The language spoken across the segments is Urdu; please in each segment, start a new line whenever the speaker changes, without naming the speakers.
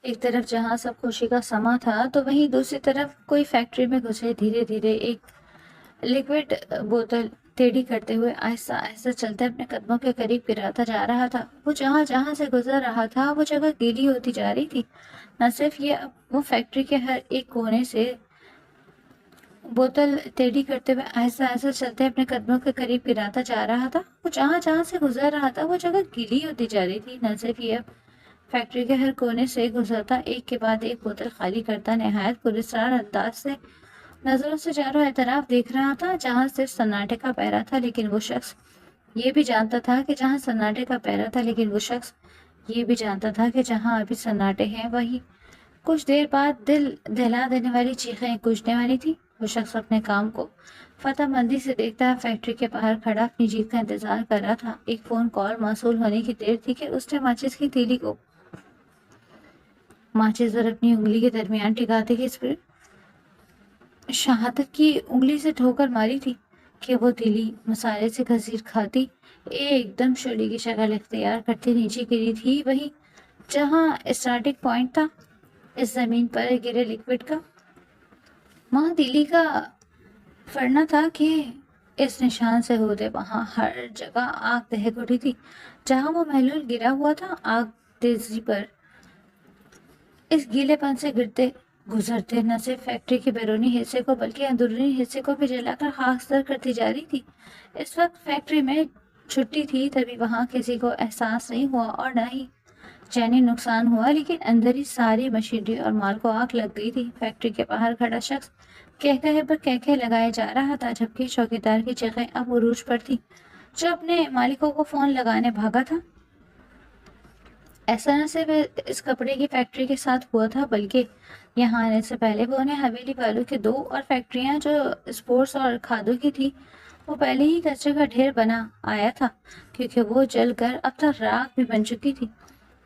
ایک طرف جہاں سب خوشی کا سما تھا تو وہیں دوسری طرف کوئی فیکٹری میں گھسے دھیرے دھیرے ایک لکوڈ بوتل ٹیڑھی کرتے ہوئے آہستہ آہستہ چلتے اپنے قدموں کے قریب گراتا جا رہا تھا۔ وہ جہاں جہاں سے گزر رہا تھا وہ جگہ گیلی ہوتی جا رہی تھی۔ نہ صرف یہ، اب وہ فیکٹری کے ہر ایک کونے سے بوتل ٹیڑھی کرتے ہوئے آہستہ آہستہ چلتے اپنے قدموں کے قریب گراتا جا رہا تھا۔ وہ جہاں جہاں سے گزر رہا تھا وہ جگہ گیلی ہوتی جا رہی تھی۔ نہ صرف یہ، اب فیکٹری کے ہر کونے سے گزرتا ایک کے بعد ایک بوتل خالی کرتا نہایت پراسرار انداز سے نظروں سے چاروں اطراف دیکھ رہا تھا۔ جہاں صرف سناٹے کا پہرا تھا لیکن وہ شخص یہ بھی جانتا تھا کہ جہاں سناٹے کا پہرا تھا لیکن وہ شخص یہ بھی جانتا تھا کہ جہاں ابھی سناٹے ہیں وہی کچھ دیر بعد دل دہلا دینے والی چیخیں گونجنے والی تھی۔ وہ شخص اپنے کام کو فتح مندی سے دیکھتا فیکٹری کے باہر کھڑا اپنی جیت کا انتظار کر رہا تھا۔ ایک فون کال موصول ہونے کی دیر تھی کہ اس نے ماچس کی تیلی کو ماچس پر اپنی انگلی کے درمیان ٹکاتے کہ اس پر شہادت کی انگلی سے ٹھوکر ماری تھی کہ وہ تیلی مسالے سے گھسیٹ کھاتی ایک دم شعلے کی شکل اختیار کرتی نیچے گری تھی، وہی جہاں اسٹارٹنگ پوائنٹ تھا، اس زمین پر گرے لکوڈ کا وہاں تیلی کا فرنا تھا کہ اس نشان سے ہوتے وہاں ہر جگہ آگ دہک اٹھی تھی۔ جہاں وہ محلول گرا ہوا تھا آگ تیزی پر اس گیلے پن سے گزرتے نہ صرف فیکٹری کے بیرونی حصے کو بلکہ اندرونی حصے کو بھی جلا کر خاکستر کرتی جا رہی تھی۔ اس وقت فیکٹری میں چھٹی تھی، تبھی وہاں کسی کو احساس نہیں ہوا اور نہ ہی جانی نقصان ہوا، لیکن اندر ہی ساری مشینری اور مال کو آگ لگ گئی تھی۔ فیکٹری کے باہر کھڑا شخص کہکہے پر کہکہے لگائے جا رہا تھا، جبکہ چوکیدار کی چیخیں اب عروج پر تھی جو اپنے مالکوں کو فون لگانے بھاگا تھا۔ ایسا نہ صرف اس کپڑے کی فیکٹری کے ساتھ ہوا تھا بلکہ یہاں آنے سے پہلے وہ انہیں حویلی والوں کے 2 اور فیکٹریاں جو اسپورٹس اور کھادوں کی تھی وہ پہلے ہی کچرے کا ڈھیر بنا آیا تھا، کیونکہ وہ جل کر اب تک راکھ بھی بن چکی تھی۔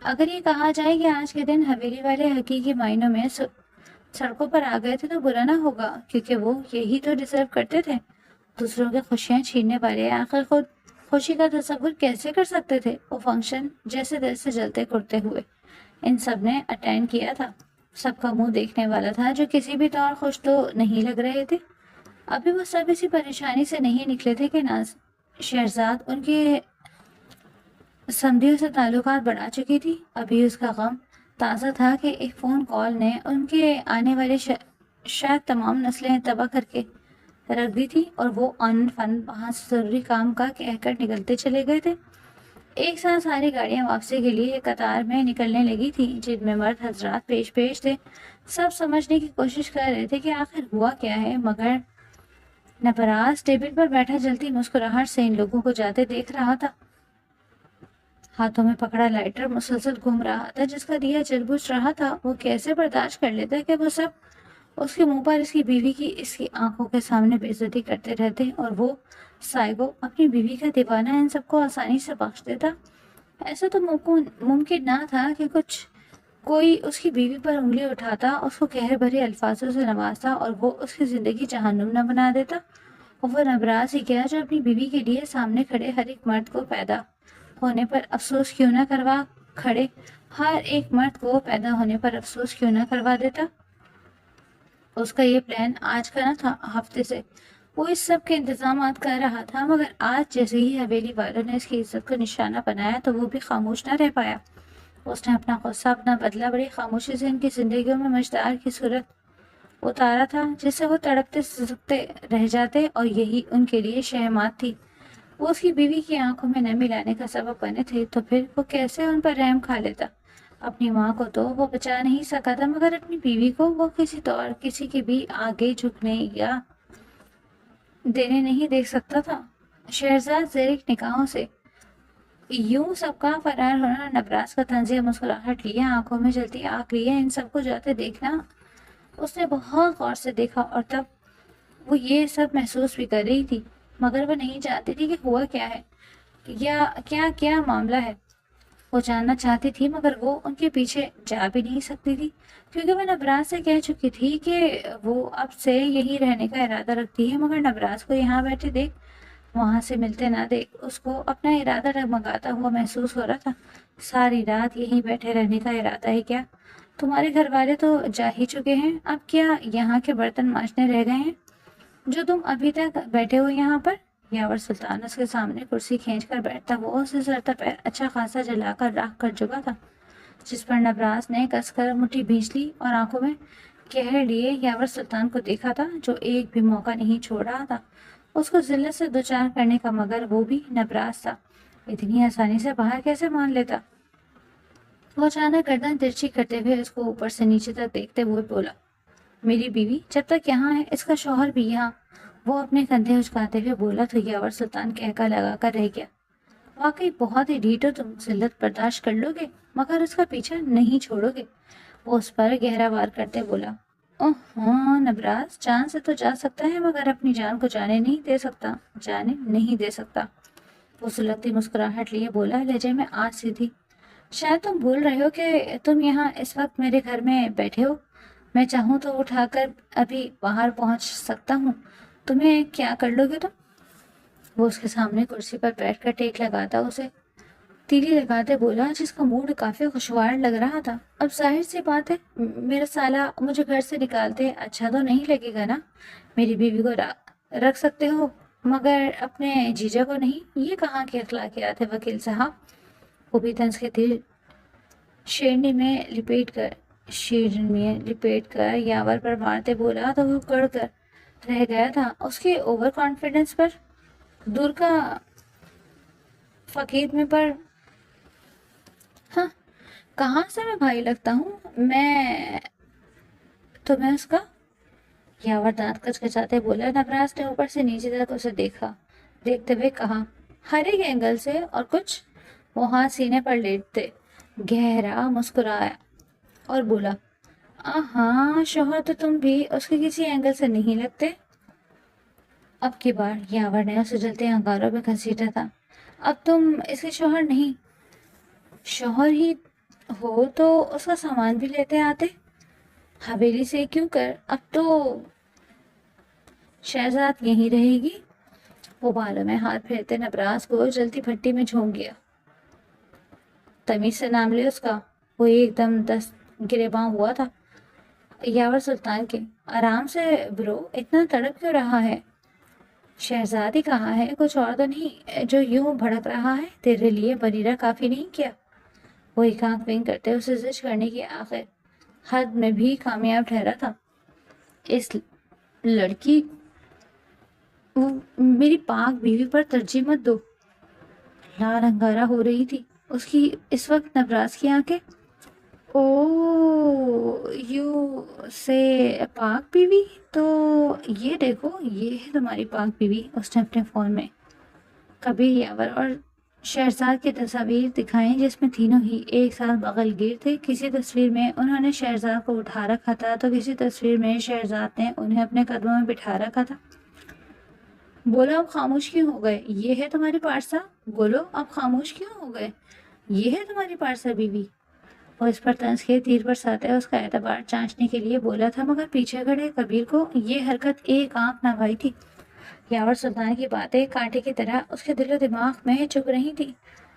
اگر یہ کہا جائے کہ آج کے دن حویلی والے حقیقی معنوں میں سڑکوں پر آ گئے تھے تو برا نہ ہوگا، کیونکہ وہ یہی تو ڈیزرو کرتے تھے۔ دوسروں کے خوشیاں چھیننے والے آخر خود خوشی کا تصور کیسے کر سکتے تھے؟ وہ فنکشن جیسے تیسے جلتے کرتے ہوئے ان سب نے اٹینڈ کیا تھا، سب کا منہ دیکھنے والا تھا، جو کسی بھی طور خوش تو نہیں لگ رہے تھے۔ ابھی وہ سب اسی پریشانی سے نہیں نکلے تھے کہ شہرزاد ان کے سمدھیوں سے تعلقات بڑھا چکی تھی۔ ابھی اس کا غم تازہ تھا کہ ایک فون کال نے ان کے آنے والے شاید تمام نسلیں تباہ کر کے رکھ دی تھی، اور وہ ان فن وہاں سے ضروری کام کا کہہ کر نکلتے چلے گئے تھے۔ ایک ساتھ ساری گاڑیاں واپسی کے لیے قطار میں نکلنے لگی تھی، جن میں مرد حضرات پیش تھے۔ سب سمجھنے کی کوشش کر رہے تھے کہ آخر ہوا کیا ہے، مگر نبراس ٹیبل پر بیٹھا جلتی مسکراہٹ سے ان لوگوں کو جاتے دیکھ رہا تھا۔ ہاتھوں میں پکڑا لائٹر مسلسل گھوم رہا تھا جس کا دیا جل بجھ رہا تھا۔ وہ کیسے برداشت کر لیتا کہ وہ سب اس کے منہ پر اس کی بیوی کی اس کی آنکھوں کے سامنے بے عزتی کرتے رہتے، اور وہ سائیگو اپنی بیوی کا دیوانہ ان سب کو آسانی سے بخش دیتا۔ ایسا تو ممکن نہ تھا کہ کوئی اس کی بیوی پر انگلی اٹھاتا، اس کو قہر بھرے الفاظوں سے نوازتا اور وہ اس کی زندگی جہنم نہ بنا دیتا۔ اور وہ نبراس ہی کیا جو اپنی بیوی کے لیے سامنے کھڑے ہر ایک مرد کو پیدا ہونے پر افسوس کیوں نہ کروا دیتا۔ اس کا یہ پلان آج کا نہ تھا، ہفتے سے وہ اس سب کے انتظامات کر رہا تھا، مگر آج جیسے ہی حویلی والوں نے اس کی عزت کو نشانہ بنایا تو وہ بھی خاموش نہ رہ پایا۔ اس نے اپنا غصہ، اپنا بدلہ بڑی خاموشی سے ان کی زندگیوں میں مزدار کی صورت اتارا تھا، جس سے وہ تڑپتے سسکتے رہ جاتے، اور یہی ان کے لیے شہمات تھی۔ وہ اس کی بیوی کی آنکھوں میں نمی لانے کا سبب بنے تھے، تو پھر وہ کیسے ان پر رحم کھا لیتا؟ اپنی ماں کو تو وہ بچا نہیں سکا تھا، مگر اپنی بیوی کو وہ کسی طور کسی کے بھی آگے جھکنے یا دینے نہیں دیکھ سکتا تھا۔ شہرزاد زیرک نگاہوں سے یوں سب کا فرار ہونا، نبراس کا طنزیہ مسکراہٹ لیا، آنکھوں میں جلتی آگ لیا، ان سب کو جاتے دیکھنا اس نے بہت غور سے دیکھا، اور تب وہ یہ سب محسوس بھی کر رہی تھی، مگر وہ نہیں جانتی تھی کہ ہوا کیا ہے یا کیا معاملہ ہے۔ وہ جاننا چاہتی تھی مگر وہ ان کے پیچھے جا بھی نہیں سکتی تھی، کیونکہ وہ نبراس سے کہہ چکی تھی کہ وہ اب سے یہی رہنے کا ارادہ رکھتی ہے، مگر نبراس کو یہاں بیٹھے دیکھ، وہاں سے ملتے نہ دیکھ، اس کو اپنا ارادہ ڈگمگاتا ہوا محسوس ہو رہا تھا۔ ساری رات یہیں بیٹھے رہنے کا ارادہ ہے کیا؟ تمہارے گھر والے تو جا ہی چکے ہیں، اب کیا یہاں کے برتن مانجنے رہ گئے ہیں جو تم ابھی تک بیٹھے ہو یہاں پر؟ یاور سلطان اس کے سامنے کرسی کھینچ کر بیٹھتا ہوا اسے سر تک اچھا خاصا جلا کر راکھ کر چکا تھا، جس پر نبراس نے کس کر مٹھی بھینچ لی اور آنکھوں میں کہر لیے یاور سلطان کو دیکھا تھا، جو ایک بھی موقع نہیں چھوڑ رہا تھا اس کو ذلت سے دوچار کرنے کا، مگر وہ بھی نبراس تھا، اتنی آسانی سے باہر کیسے مان لیتا؟ وہ اچانک گردن ترچھی کرتے ہوئے اس کو اوپر سے نیچے تک دیکھتے ہوئے بولا، میری بیوی جب تک یہاں ہے، اس کا شوہر بھی یہاں۔ وہ اپنے کندھے اچکاتے ہوئے بولا تو یاور سلطان کہکا لگا کر رہ گیا، واقعی بہت ہی ڈھیٹ ہو تم، ذلت برداشت کر لو گے مگر اس کا پیچھا نہیں چھوڑو گے؟ وہ اس پر گہرا وار کرتے بولا، اوہ ہاں نبراس، جان سے تو جا سکتا ہے مگر اپنی جان کو جانے نہیں دے سکتا، جانے نہیں دے سکتا۔ وہ سلگتی مسکراہٹ لیے بولا، لہجے میں آج سی تھی، شاید تم بھول رہے ہو کہ تم یہاں اس وقت میرے گھر میں بیٹھے ہو، میں چاہوں تو اٹھا کر ابھی باہر پہنچ سکتا ہوں، تمہیں کیا کر لو گے تم؟ وہ اس کے سامنے کرسی پر بیٹھ کر ٹیک لگاتا اسے تیلی لگاتے بولا، جس کا موڈ کافی خوشگوار لگ رہا تھا، اب ظاہر سی بات ہے میرا سالہ مجھے گھر سے نکالتے اچھا تو نہیں لگے گا نا، میری بیوی کو رکھ سکتے ہو مگر اپنے جیجا کو نہیں، یہ کہاں کے اخلاقیات ہے وکیل صاحب؟ وہ بھی طنز کے تیر شیرنی میں لپیٹ کر یاور پر مارتے بولا تو وہ کڑ کر رہ گیا تھا اس کے اوور کانفیڈنس پر، دور کا فقید میں پر ہاں، کہاں سے میں بھائی لگتا ہوں میں تمہیں اس کا؟ یاور دانت کچکچاتے بولا۔ نبراس نے اوپر سے نیچے تک اسے دیکھا، دیکھتے ہوئے کہا، ہر ایک اینگل سے، اور کچھ؟ وہ ہاتھ سینے پر لیٹتے گہرا مسکرایا اور بولا، ہاں شوہر تو تم بھی اس کے کسی اینگل سے نہیں لگتے۔ اب کی بار یاور نے اسے جلتے انگاروں میں گھسیٹا تھا، اب تم اس کے شوہر نہیں، شوہر ہی ہو تو اس کا سامان بھی لیتے آتے حویلی سے، کیوں کر اب تو شہزاد یہیں رہے گی۔ وہ بالوں میں ہاتھ پھیرتے نبراس کو جلتی بھٹی میں جھونک گیا، تمیز سے نام لے اس کا۔ وہ ایک دم دست گریباں ہوا تھا یاور سلطان کے، آرام سے برو، اتنا تڑپ کیوں رہا ہے؟ شہزاد ہی کہا ہے، کچھ اور تو نہیں جو یوں بھڑک رہا ہے؟ تیرے لیے بریرہ کافی نہیں کیا؟ وہ ایک آنکھ ونک کرتے اسے زج کرنے کی آخر حد میں بھی کامیاب ٹھہرا تھا۔ اس لڑکی وہ میری پاک بیوی پر ترجیح مت دو۔ لال انگارہ ہو رہی تھی اس کی اس وقت نبراس کی آنکھیں۔ او یو سے پاک بیوی، تو یہ دیکھو، یہ ہے تمہاری پاک بیوی۔ اس نے اپنے فون میں کبیر یاور اور شہزاد کی تصاویر دکھائیں جس میں تینوں ہی ایک ساتھ بغل گیر تھے۔ کسی تصویر میں انہوں نے شہزاد کو اٹھا رکھا تھا تو کسی تصویر میں شہزاد نے انہیں اپنے قدموں میں بٹھا رکھا تھا۔ بولو اب خاموش کیوں ہو گئے؟ یہ ہے تمہاری پارسا، بولو اب خاموش کیوں ہو گئے؟ یہ ہے تمہاری پارسا بیوی۔ وہ اس پر طنز کے تیر برساتے اس کا اعتبار جانچنے کے لیے بولا تھا، مگر پیچھے کھڑے کبیر کو یہ حرکت ایک آنکھ نہ بھائی تھی۔ یاور سلطان کی باتیں کانٹے کی طرح اس کے دل و دماغ میں چبھ رہی تھی۔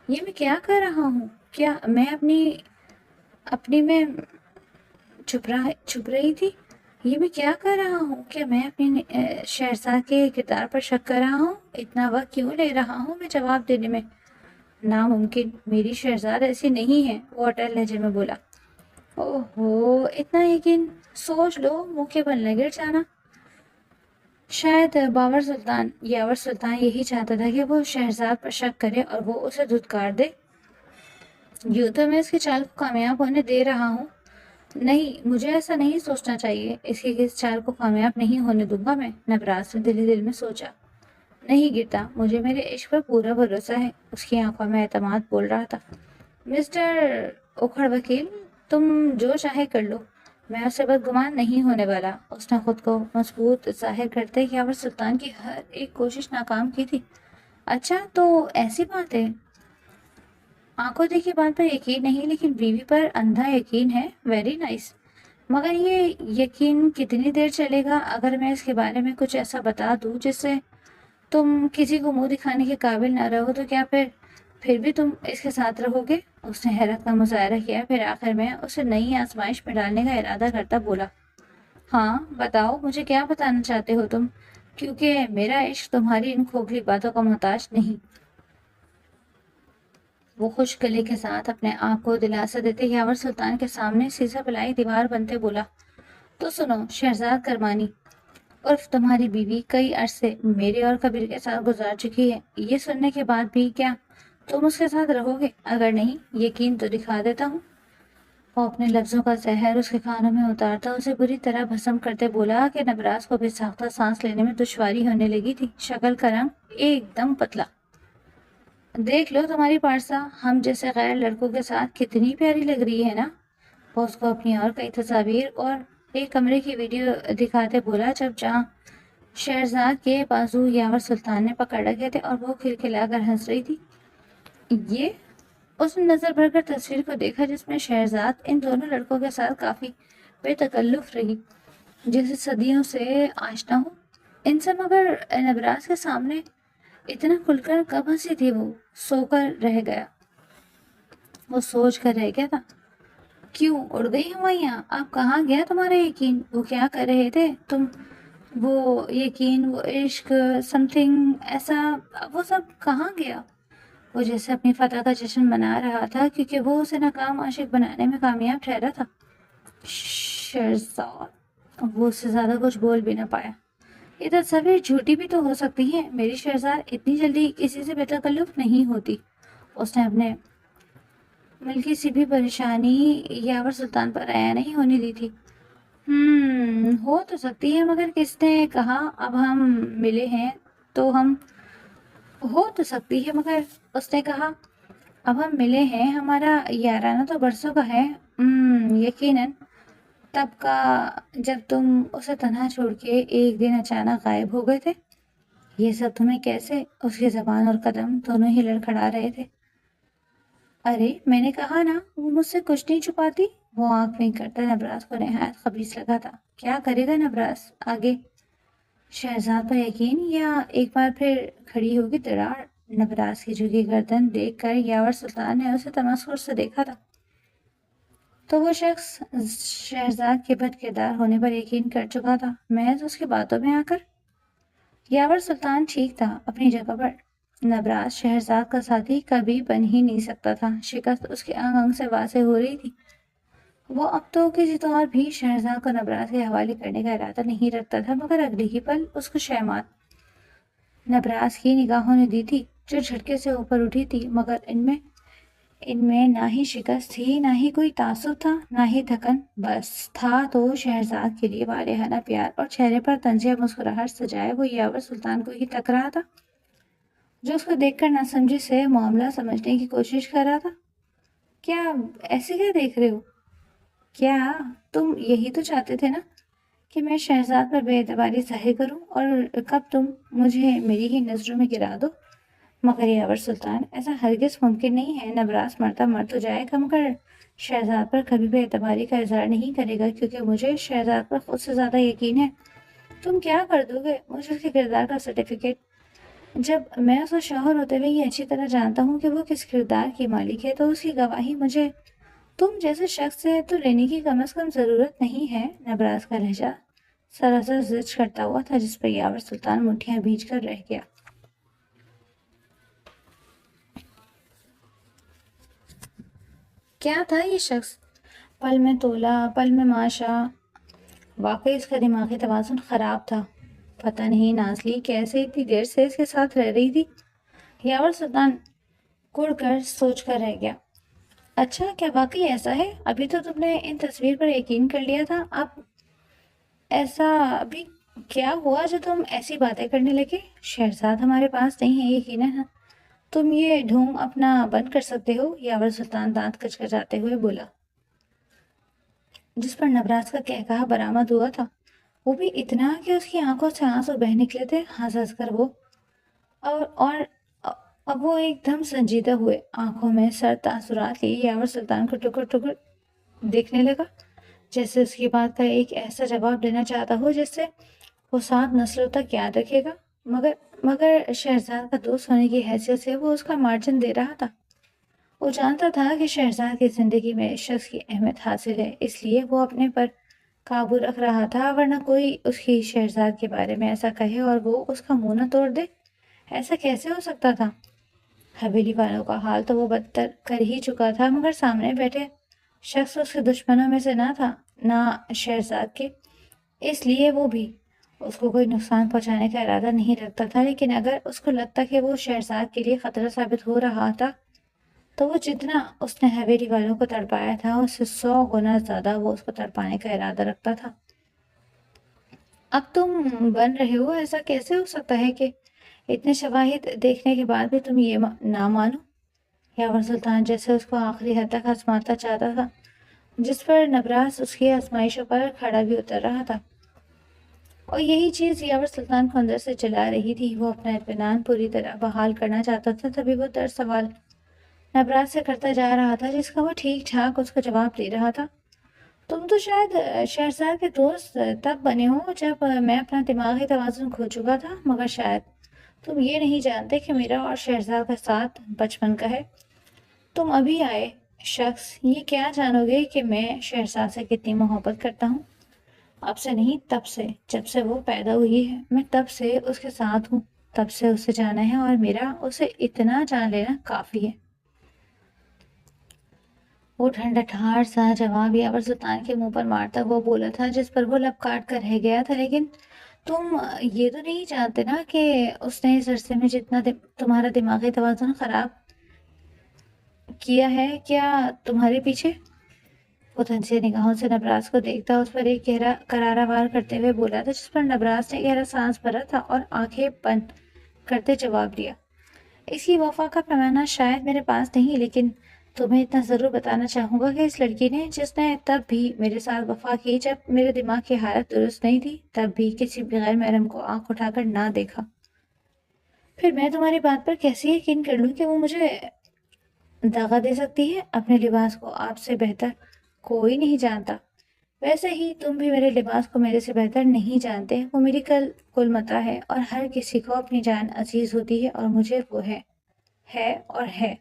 یہ میں کیا کر رہا ہوں؟ کیا میں اپنی میں چھپ رہی تھی؟ یہ میں کیا کر رہا ہوں؟ کیا میں اپنی شہزاد کے کردار پر شک کر رہا ہوں؟ اتنا وقت کیوں لے رہا ہوں میں جواب دینے میں؟ ناممکن، میری شہزاد ایسی نہیں ہے، وہ اٹل لہجے میں بولا۔ اوہو، اتنا یقین؟ سوچ لو، منہ کے بل نہ گر جانا۔ شاید یاور سلطان یہی چاہتا تھا کہ وہ شہزاد پر شک کرے اور وہ اسے دھتکار دے۔ یوں تو میں اس کی چال کو کامیاب ہونے دے رہا ہوں، نہیں، مجھے ایسا نہیں سوچنا چاہیے، اس کی کس چال کو کامیاب نہیں ہونے دوں گا میں، نبراس نے دل ہی دل میں سوچا۔ نہیں گرتا، مجھے میرے عشق پر پورا بھروسہ ہے۔ اس کی آنکھوں میں اعتماد بول رہا تھا۔ مسٹر اوکھڑ وکیل، تم جو چاہے کر لو، میں اس سے بدگمان نہیں ہونے والا۔ اس نے خود کو مضبوط ظاہر کرتے یاور سلطان کی ہر ایک کوشش ناکام کی تھی۔ اچھا تو ایسی بات ہے، آنکھوں دیکھی بات پر یقین نہیں لیکن بیوی پر اندھا یقین ہے، ویری نائس، مگر یہ یقین کتنی دیر چلے گا؟ اگر میں اس کے بارے میں کچھ ایسا بتا دوں جس سے تم کسی کو منہ دکھانے کے قابل نہ رہو تو کیا پھر پھر بھی تم اس کے ساتھ رہو گے؟ اس نے حیرت کا مظاہرہ کیا، پھر آخر میں اسے نئی آزمائش میں ڈالنے کا ارادہ کرتا بولا، ہاں بتاؤ، مجھے کیا بتانا چاہتے ہو تم؟ کیونکہ میرا عشق تمہاری ان کھوکھلی باتوں کا محتاج نہیں۔ وہ خشک گلے کے ساتھ اپنے آپ کو دلاسا دیتے یاور سلطان کے سامنے سیسا پلائی دیوار بنتے بولا، تو سنو شہزاد کرمانی عرف تمہاری بیوی کئی عرصے میرے اور کبیر کے ساتھ گزار چکی ہے، یہ سننے کے بعد بھی کیا تم اس کے ساتھ رہو گے؟ اگر نہیں، یقین تو دکھا دیتا ہوں۔ وہ اپنے لفظوں کا زہر اس کے کانوں میں اتارتا اسے بری طرح بھسم کرتے بولا کہ نبراس کو بھی ساختہ سانس لینے میں دشواری ہونے لگی تھی۔ شکل کا رنگ ایک دم پتلا۔ دیکھ لو تمہاری پارسا ہم جیسے غیر لڑکوں کے ساتھ کتنی پیاری لگ رہی ہے نا؟ وہ اس کو اپنی اور کئی تصاویر اور ایک کمرے کی ویڈیو دکھاتے بولا جب جہاں شہرزاد کے بازو یاور سلطان نے پکڑ رکھے تھے اور وہ کھلکھلا کر ہنس رہی تھی۔ یہ اس نے نظر بھر کر تصویر کو دیکھا جس میں شہرزاد ان دونوں لڑکوں کے ساتھ کافی بے تکلف رہی، جیسے صدیوں سے آشنا ہو ان سے، مگر نبراس کے سامنے اتنا کھل کر کب ہنسی تھی؟ وہ سو کر رہ گیا، وہ سوچ کر رہ گیا تھا۔ کیوں اڑ گئی ہوائیاں؟ آپ کہاں گیا تمہارا یقین؟ وہ کیا کر رہے تھے تم؟ وہ یقین، وہ عشق، سم تھنگ ایسا، وہ سب کہاں گیا؟ وہ جیسے اپنی فتح کا جشن منا رہا تھا کیونکہ وہ اسے ناکام عاشق بنانے میں کامیاب ٹھہرا تھا۔ شہزاد، وہ اس سے زیادہ کچھ بول بھی نہ پایا۔ یہ تصویر جھوٹی بھی تو ہو سکتی ہے، میری شہزاد اتنی جلدی کسی سے بے تکلف نہیں ہوتی۔ اس نے اپنے ملکی سی بھی پریشانی یاور سلطان پر عیا نہیں ہونے دی تھی۔ ہو تو سکتی ہے، مگر کس نے کہا اب ہم ملے ہیں تو ہم ہو تو سکتی ہے مگر اس نے کہا اب ہم ملے ہیں، ہمارا یارانہ تو برسوں کا ہے۔ یقیناً تب کا جب تم اسے تنہا چھوڑ کے ایک دن اچانک غائب ہو گئے تھے۔ یہ سب تمہیں کیسے؟ اس کی زبان اور قدم دونوں ہی لڑکھڑا رہے تھے۔ ارے میں نے کہا نا، وہ مجھ سے کچھ نہیں چھپاتی۔ وہ آنکھ ونک کرتا نبراس کو نہایت خبیث لگا تھا۔ کیا کرے گا نبراس آگے؟ شہزاد پر یقین یا ایک بار پھر کھڑی ہوگی دراڑ؟ نبراس کی جھکی گردن دیکھ کر یاور سلطان نے اسے تمسخر سے دیکھا تھا، تو وہ شخص شہزاد کے بد کردار ہونے پر یقین کر چکا تھا محض اس کی باتوں میں آ کر۔ یاور سلطان ٹھیک تھا اپنی جگہ پر، نبراس شہزاد کا ساتھی کبھی بن ہی نہیں سکتا تھا۔ شکست اس کے انگ انگ سے واضح ہو رہی تھی۔ وہ اب تو کسی طور بھی شہزاد کو نبراس کے حوالے کرنے کا ارادہ نہیں رکھتا تھا، مگر اگلے ہی پل اس کو شیمات نبراس کی نگاہوں نے دی تھی جو جھٹکے سے اوپر اٹھی تھی، مگر ان میں نہ ہی شکست تھی، نہ ہی کوئی تعصب تھا، نہ ہی تھکن، بس تھا تو شہزاد کے لیے والہانہ پیار، اور چہرے پر طنزیہ مسکراہٹ سجائے وہ یاور سلطان کو ہی تک رہا تھا جو اس کو دیکھ کر ناسمجھی سے معاملہ سمجھنے کی کوشش کر رہا تھا۔ کیا ایسے کیا دیکھ رہے ہو؟ کیا تم یہی تو چاہتے تھے نا کہ میں شہزاد پر بے اعتباری ظاہر کروں اور کب تم مجھے میری ہی نظروں میں گرا دو؟ مگر یاور سلطان، ایسا ہرگز ممکن نہیں ہے۔ نبراس مرتا مر تو جائے گا مگر شہزاد پر کبھی بھی اعتباری کا اظہار نہیں کرے گا، کیونکہ مجھے شہزاد پر خود سے زیادہ یقین ہے۔ تم کیا کر دو گے؟ مجھے اس کے کردار کا سرٹیفکیٹ، جب میں اس کا شوہر ہوتے ہوئے یہ اچھی طرح جانتا ہوں کہ وہ کس کردار کی مالک ہے، تو اس کی گواہی مجھے تم جیسے شخص سے تو لینے کی کم از کم ضرورت نہیں ہے۔ نبراس کا لہجہ سراسر زج کرتا ہوا تھا جس پر یاور سلطان مٹھیاں بھیج کر رہ گیا۔ کیا تھا یہ شخص؟ پل میں تولا، پل میں ماشا۔ واقعی اس کا دماغی توازن خراب تھا۔ پتہ نہیں نازلی کیسے اتنی دیر سے اس کے ساتھ رہ رہی تھی۔ یاور سلطان کڑ کر سوچ کر رہ گیا۔ اچھا، کیا واقعی ایسا ہے؟ ابھی تو تم نے ان تصویر پر یقین کر لیا تھا، اب ایسا ابھی کیا ہوا جو تم ایسی باتیں کرنے لگے؟ شہزاد ہمارے پاس نہیں ہے، یقیناً تم یہ ڈھونگ اپنا بند کر سکتے ہو، یاور سلطان دانت کچکچاتے ہوئے بولا، جس پر نبراس کا کہکہا برآمد ہوا تھا، وہ بھی اتنا کہ اس کی آنکھوں سے آنسو بہہ نکلے تھے۔ ہنس ہنس کر وہ اور اب وہ ایک دم سنجیدہ ہوئے، آنکھوں میں سر تاثرات لیے یاور سلطان کو ٹکر ٹکر دیکھنے لگا، جیسے اس کی بات کا ایک ایسا جواب دینا چاہتا ہو جس سے وہ 7 نسلوں تک یاد رکھے گا۔ مگر مگر شہزاد کا دوست ہونے کی حیثیت سے وہ اس کا مارجن دے رہا تھا۔ وہ جانتا تھا کہ شہزاد کی زندگی میں اس شخص کی اہمیت حاصل ہے، اس لیے وہ اپنے پر قابو رکھ رہا تھا، ورنہ کوئی اس کی شہزاد کے بارے میں ایسا کہے اور وہ اس کا منہ نہ توڑ دے۔ ایسا کیسے ہو سکتا تھا؟ حویلی والوں کا حال تو وہ بدتر کر ہی چکا تھا، مگر سامنے بیٹھے شخص اس کے دشمنوں میں سے نہ تھا، نہ شہزاد کے، اس لیے وہ بھی اس کو کوئی نقصان پہنچانے کا ارادہ نہیں رکھتا تھا۔ لیکن اگر اس کو لگتا کہ وہ شہزاد کے لیے خطرہ ثابت ہو رہا تھا تو وہ جتنا اس نے حویلی والوں کو تڑپایا تھا اس سے 100 گنا زیادہ وہ اس کو تڑپانے کا ارادہ رکھتا تھا۔ اب تم بن رہے ہو، ایسا کیسے ہو سکتا ہے کہ اتنے شواہد دیکھنے کے بعد بھی تم یہ نہ مانو؟ یاور سلطان جیسے اس کو آخری حد تک آزمانا چاہتا تھا، جس پر نبراس اس کی آزمائشوں پر کھڑا بھی اتر رہا تھا، اور یہی چیز یاور سلطان کو اندر سے جلا رہی تھی۔ وہ اپنا اطمینان پوری طرح بحال کرنا چاہتا تھا، تبھی وہ در سوال نبراس سے کرتا جا رہا تھا، جس کا وہ ٹھیک ٹھاک اس کا جواب دے رہا تھا۔ تم تو شاید شہزاد کے دوست تب بنے ہو جب میں اپنا دماغی توازن کھو چکا تھا، مگر شاید تم یہ نہیں جانتے کہ میرا اور شہزاد کا ساتھ بچپن کا ہے۔ تم ابھی آئے شخص یہ کیا جانو گے کہ میں شہزاد سے کتنی محبت کرتا ہوں؟ اب سے نہیں، تب سے، جب سے وہ پیدا ہوئی ہے میں تب سے اس کے ساتھ ہوں، تب سے اسے جانا ہے، اور میرا اسے اتنا جان لینا کافی ہے۔ وہ ٹھنڈا ٹھار سا جواب یاور سلطان کے منہ پر مارتا ہوا بولا تھا، جس پر وہ لب کاٹ کر رہ گیا تھا۔ لیکن تم یہ تو نہیں جانتے نا کہ اس نے اس عرصے میں جتنا تمہارا دماغی توازن خراب کیا ہے، کیا تمہارے پیچھے؟ وہ تنزیہ نگاہوں سے نبراس کو دیکھتا اس پر ایک گہرا کرارا وار کرتے ہوئے بولا تھا، جس پر نبراس نے گہرا سانس بھرا تھا اور آنکھیں بند کرتے جواب دیا، اس کی وفا کا پیمانہ شاید میرے پاس نہیں، لیکن تمہیں اتنا ضرور بتانا چاہوں گا کہ اس لڑکی نے، جس نے تب بھی میرے ساتھ وفا کی جب میرے دماغ کی حالت درست نہیں تھی، تب بھی کسی بغیر محرم کو آنکھ اٹھا کر نہ دیکھا۔ پھر میں تمہاری بات پر کیسے یقین کر لوں کہ وہ مجھے دغا دے سکتی ہے؟ اپنے لباس کو آپ سے بہتر کوئی نہیں جانتا، ویسے ہی تم بھی میرے لباس کو میرے سے بہتر نہیں جانتے۔ وہ میری کل متاع ہے، اور ہر کسی کو اپنی جان عزیز ہوتی ہے، اور مجھے وہ ہے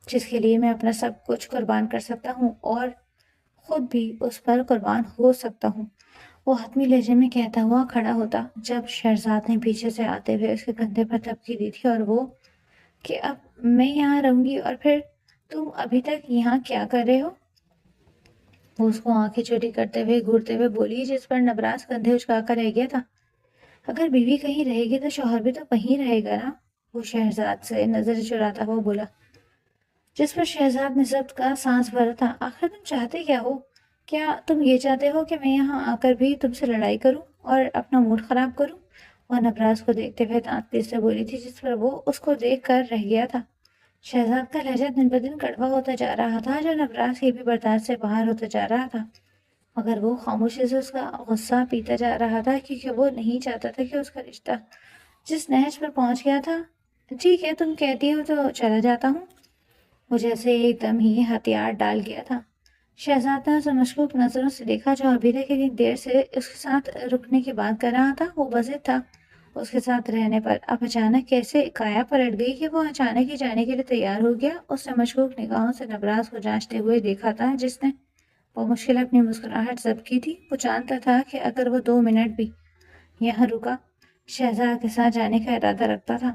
جس کے لیے میں اپنا سب کچھ قربان کر سکتا ہوں، اور خود بھی اس پر قربان ہو سکتا ہوں۔ وہ حتمی لہجے میں کہتا ہوا کھڑا ہوتا، جب شہزاد نے پیچھے سے آتے ہوئے اس کے کندھے پر تھپکی دی تھی، اور وہ کہ اب میں یہاں رہوں گی، اور پھر تم ابھی تک یہاں کیا کر رہے ہو؟ وہ اس کو آنکھیں چوٹی کرتے ہوئے گھورتے ہوئے بولی، جس پر نبراس کندھے اچکا کر رہ گیا تھا۔ اگر بیوی کہیں رہے گی تو شوہر بھی تو وہیں رہے گا نا؟ وہ شہزاد سے نظر چراتا ہوا بولا، جس پر شہزاد نے ضبط کا سانس بھرا تھا۔ آخر تم چاہتے کیا ہو؟ کیا تم یہ چاہتے ہو کہ میں یہاں آ کر بھی تم سے لڑائی کروں اور اپنا موڈ خراب کروں؟ وہ نبراس کو دیکھتے ہوئے دانت پیستے بولی تھی، جس پر وہ اس کو دیکھ کر رہ گیا تھا۔ شہزاد کا لہجہ دن بدن کڑوا ہوتا جا رہا تھا، جو نبراس یہ بھی برداشت سے باہر ہوتا جا رہا تھا، مگر وہ خاموشی سے اس کا غصہ پیتا جا رہا تھا، کیونکہ وہ نہیں چاہتا تھا کہ اس کا رشتہ جس نہج پر پہنچ گیا تھا۔ ٹھیک ہے، تم کہتی ہو تو چلا جاتا ہوں۔ وہ جیسے ایک دم ہی ہتھیار ڈال گیا تھا۔ شہزاد نے اسے مشکوک نظروں سے دیکھا، جو ابھی تک اتنی دیر سے اس کے ساتھ رکنے کی بات کر رہا تھا۔ وہ بزد تھا اس کے ساتھ رہنے پر، اب اچانک کیسے کایا پلٹ گئی کہ وہ اچانک ہی جانے کے لیے تیار ہو گیا۔ اس نے مشکوک نگاہوں سے نبراس کو جانچتے ہوئے دیکھا تھا، جس نے بمشکل اپنی مسکراہٹ ضبط کی تھی۔ وہ جانتا تھا کہ اگر وہ 2 منٹ بھی یہاں رکا، شہزاد کے ساتھ جانے کا ارادہ رکھتا تھا۔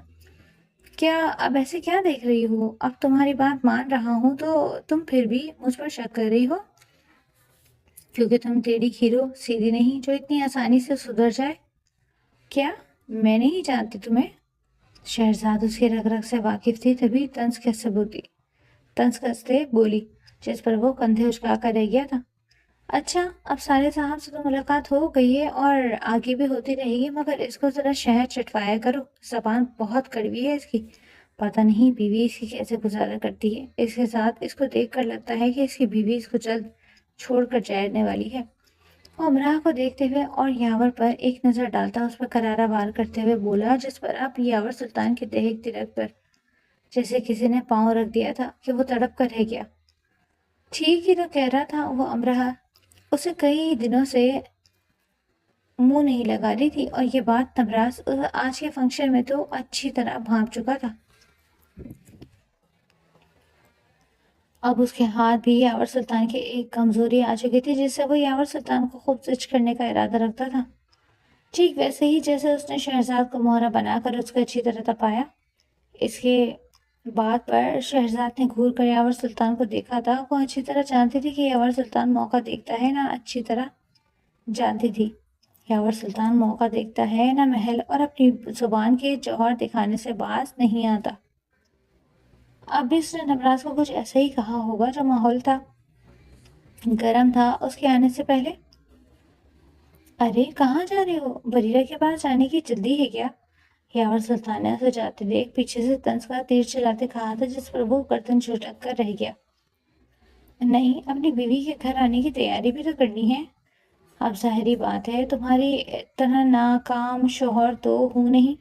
کیا اب ایسے کیا دیکھ رہی ہو؟ اب تمہاری بات مان رہا ہوں تو تم پھر بھی مجھ پر شک کر رہی ہو، کیونکہ تم ٹیڑھی کھیرو سیدھی نہیں جو اتنی آسانی سے سدھر جائے۔ کیا میں نہیں جانتی تمہیں؟ شہزاد اس کی رگ رگ سے واقف تھی، تبھی طنز کستے بولی، جس پر وہ کندھے اچکا کر رہ گیا تھا۔ اچھا، اب سارے صاحب سے تو ملاقات ہو گئی ہے اور آگے بھی ہوتی رہے گی، مگر اس کو ذرا شہد چٹوایا کرو، زبان بہت کڑوی ہے اس کی۔ پتہ نہیں بیوی اس کی کیسے گزارا کرتی ہے، اس کے ساتھ اس کو دیکھ کر لگتا ہے کہ اس کی بیوی اس کو جلد چھوڑ کر جانے والی ہے۔ وہ امراء کو دیکھتے ہوئے اور یاور پر ایک نظر ڈالتا اس پر کرارا وار کرتے ہوئے بولا، جس پر اب یاور سلطان کے دہک تلک پر جیسے کسی نے پاؤں رکھ دیا تھا کہ وہ تڑپ کر رہ گیا۔ ٹھیک ہی تو کہہ رہا تھا وہ امراء، اسے کئی دنوں سے منہ نہیں لگا رہی تھی، اور یہ بات نبراس آج کے فنکشن میں تو اچھی طرح بھانپ چکا تھا۔ اب اس کے ہاتھ بھی یاور سلطان کی ایک کمزوری آ چکی تھی، جس سے وہ یاور سلطان کو خوب زچ کرنے کا ارادہ رکھتا تھا، ٹھیک ویسے ہی جیسے اس نے شہزاد کو مہرہ بنا کر اس کو اچھی طرح تپایا۔ اس کے بات پر شہزاد نے گھور کر یاور سلطان کو دیکھا تھا۔ وہ اچھی طرح جانتی تھی کہ یاور سلطان موقع دیکھتا ہے نہ اچھی طرح جانتی تھی یاور سلطان موقع دیکھتا ہے نہ محل، اور اپنی زبان کے جوہر دکھانے سے باز نہیں آتا۔ اب بھی اس نے نبراس کو کچھ ایسا ہی کہا ہوگا۔ جو ماحول تھا گرم تھا اس کے آنے سے پہلے۔ ارے کہاں جا رہے ہو؟ بریرہ کے پاس جانے کی جلدی ہے کیا؟ یاور سلطان نے اسے جاتے دیکھ پیچھے سے طنز کا تیر چلاتے کہا تھا، جس پر وہ گردن جھٹک کر رہ گیا۔ نہیں، اپنی بیوی کے گھر آنے کی تیاری بھی تو کرنی ہے۔ اب ظاہری بات ہے تمہاری طرح ناکام شوہر تو ہوں نہیں